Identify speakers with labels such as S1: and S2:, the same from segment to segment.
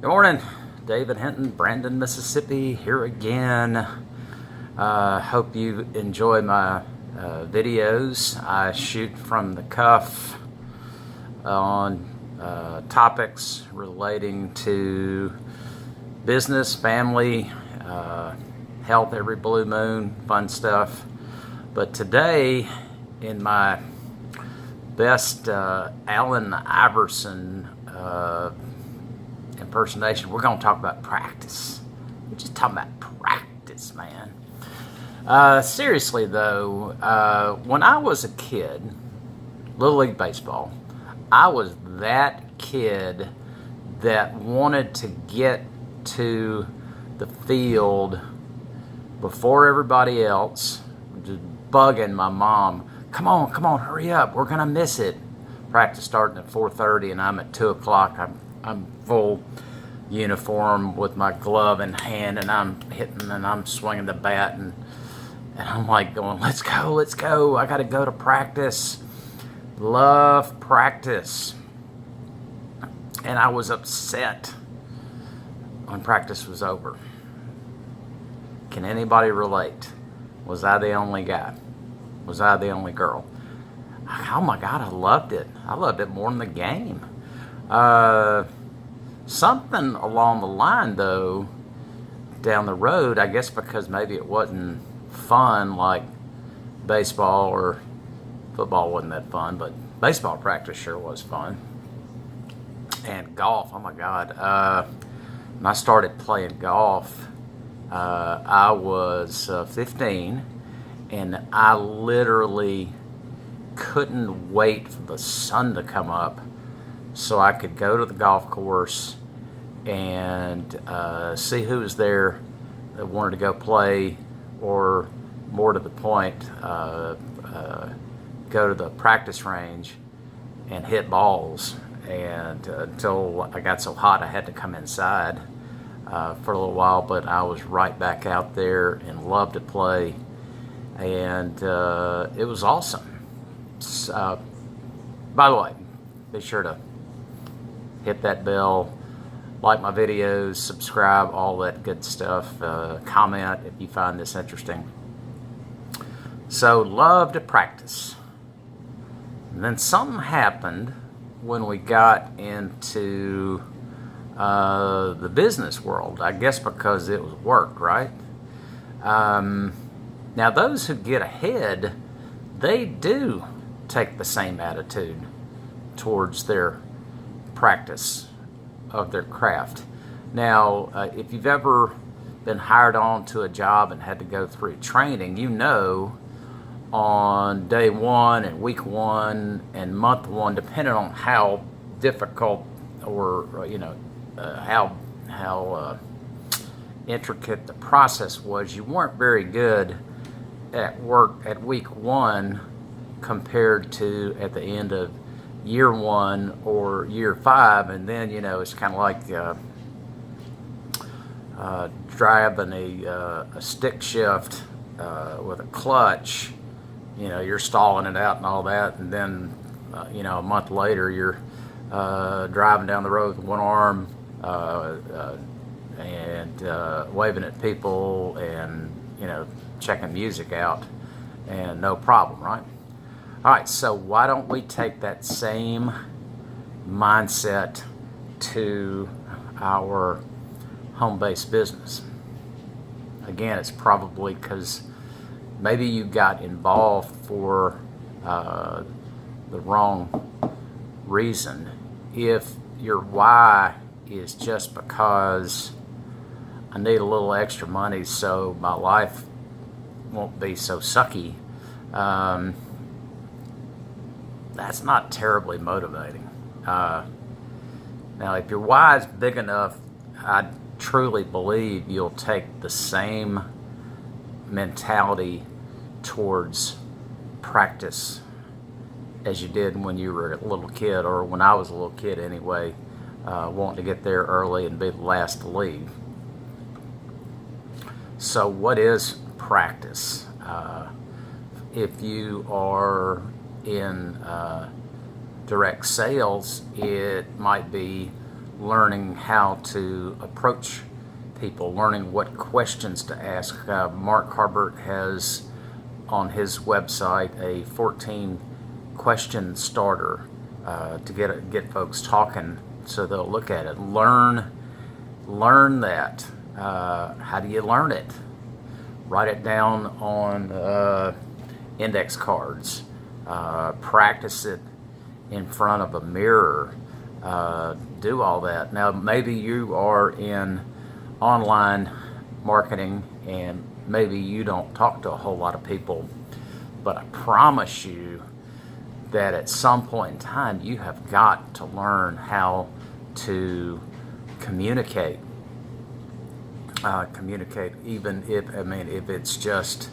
S1: Good morning, David Hinton, Brandon, Mississippi, here again. Hope you enjoy my videos. I shoot from the cuff on topics relating to business, family, health every blue moon, fun stuff. But today, in my best Allen Iverson impersonation, we're going to talk about practice. We're just talking about practice, man. Seriously though, when I was a kid, Little League Baseball, I was that kid that wanted to get to the field before everybody else, just bugging my mom, come on, hurry up, we're gonna miss it. Practice starting at 4:30 and I'm at 2 o'clock. I'm full uniform with my glove in hand and I'm hitting and I'm swinging the bat and I'm like going, let's go, I gotta go to practice. Love practice. And I was upset when practice was over. Can anybody relate? Was I the only guy? Was I the only girl? Oh my God, I loved it. I loved it more than the game. Something along the line, though, down the road, I guess because maybe it wasn't fun like baseball, or football wasn't that fun, but baseball practice sure was fun. And golf, oh my God. When I started playing golf, I was 15, and I literally couldn't wait for the sun to come up so I could go to the golf course and see who was there that wanted to go play, or more to the point, go to the practice range and hit balls. And until I got so hot I had to come inside for a little while, but I was right back out there and loved to play, and it was awesome. By the way, be sure to hit that bell, like my videos, subscribe, all that good stuff. Comment if you find this interesting. So, love to practice. And then something happened when we got into the business world. I guess because it was work, right? Now, those who get ahead, they do take the same attitude towards their practice of their craft. Now, if you've ever been hired on to a job and had to go through training, you know on day one and week one and month one, depending on how difficult or how intricate the process was, you weren't very good at work at week one compared to at the end of year one or year 5. And then, it's kind of like driving a stick shift with a clutch. You're stalling it out and all that, and then a month later you're driving down the road with one arm and waving at people and checking music out, and no problem, right? All right, so why don't we take that same mindset to our home-based business? Again, it's probably because maybe you got involved for the wrong reason. If your why is just because I need a little extra money so my life won't be so sucky, that's not terribly motivating. Now, if your why is big enough, I truly believe you'll take the same mentality towards practice as you did when you were a little kid, or when I was a little kid anyway, wanting to get there early and be the last to leave. So what is practice? If you are in direct sales, it might be learning how to approach people, learning what questions to ask. Mark Harbert has on his website a 14 question starter to get folks talking, so they'll look at it. Learn that. How do you learn it? Write it down on index cards. Practice it in front of a mirror. Do all that. Now, maybe you are in online marketing and maybe you don't talk to a whole lot of people, but I promise you that at some point in time you have got to learn how to communicate. Even if it's just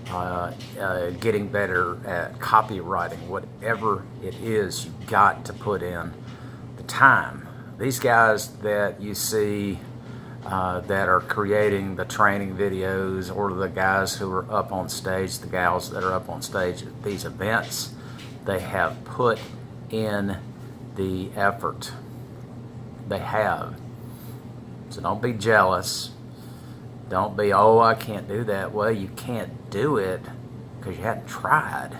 S1: getting better at copywriting, whatever it is, you've got to put in the time. These guys that you see that are creating the training videos, or the guys who are up on stage, the gals that are up on stage at these events, they have put in the effort. They have. So don't be jealous. Don't be, oh, I can't do that. Well, you can't do it because you haven't tried.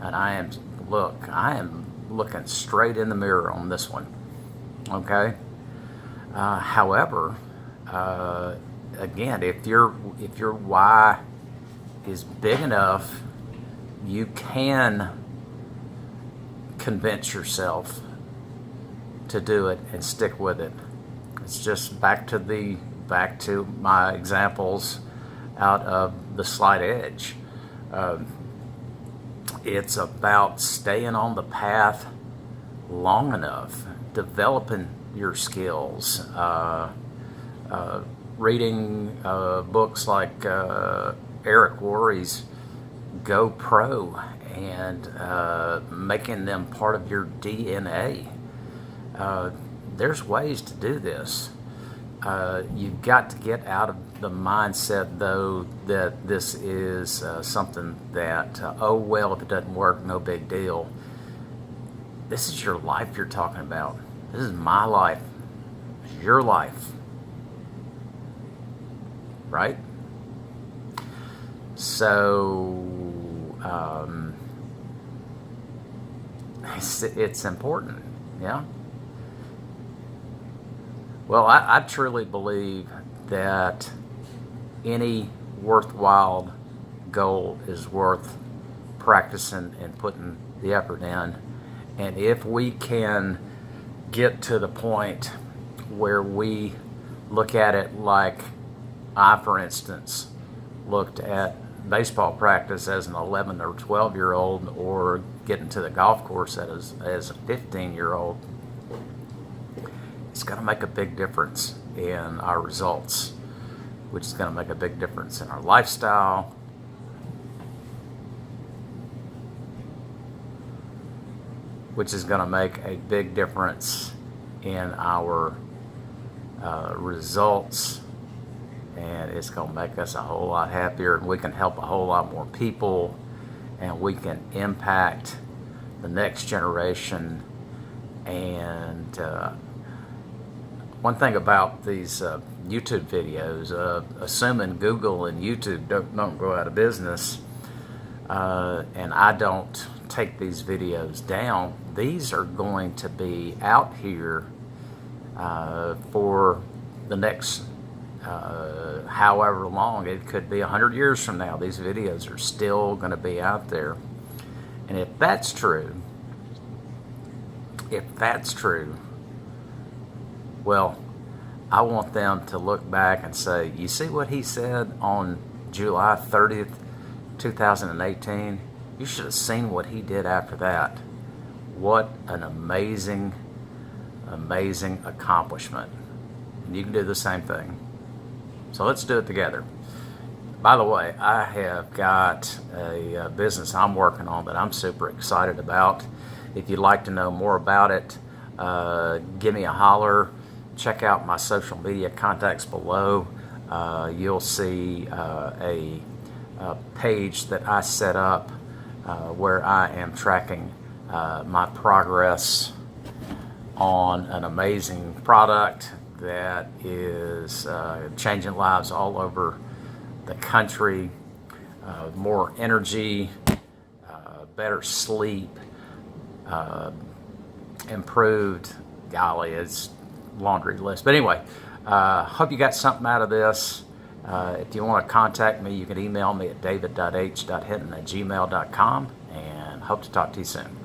S1: And I am looking straight in the mirror on this one. Okay? However, again, if your why is big enough, you can convince yourself to do it and stick with it. It's just back to my examples out of the slight edge. It's about staying on the path long enough, developing your skills, reading books like Eric Worre's Go Pro, and making them part of your DNA. There's ways to do this. You've got to get out of the mindset, though, that this is something that, oh, well, if it doesn't work, no big deal. This is your life you're talking about. This is my life. It's your life. Right? So, it's important, yeah? Well, I truly believe that any worthwhile goal is worth practicing and putting the effort in. And if we can get to the point where we look at it like I, for instance, looked at baseball practice as an 11 or 12-year-old, or getting to the golf course as a 15-year-old, it's going to make a big difference in our results, which is going to make a big difference in our lifestyle, which is going to make a big difference in our results, and it's going to make us a whole lot happier, and we can help a whole lot more people, and we can impact the next generation. And one thing about these YouTube videos, assuming Google and YouTube don't go out of business, and I don't take these videos down, these are going to be out here for the next however long. It could be 100 years from now. These videos are still going to be out there. And if that's true, well, I want them to look back and say, you see what he said on July 30th, 2018? You should have seen what he did after that. What an amazing, amazing accomplishment. And you can do the same thing. So let's do it together. By the way, I have got a business I'm working on that I'm super excited about. If you'd like to know more about it, give me a holler. Check out my social media contacts below. You'll see a page that I set up where I am tracking my progress on an amazing product that is changing lives all over the country. More energy, better sleep, improved, golly, it's laundry list. But anyway, hope you got something out of this. If you want to contact me, you can email me at david.h.hinton@gmail.com, and hope to talk to you soon.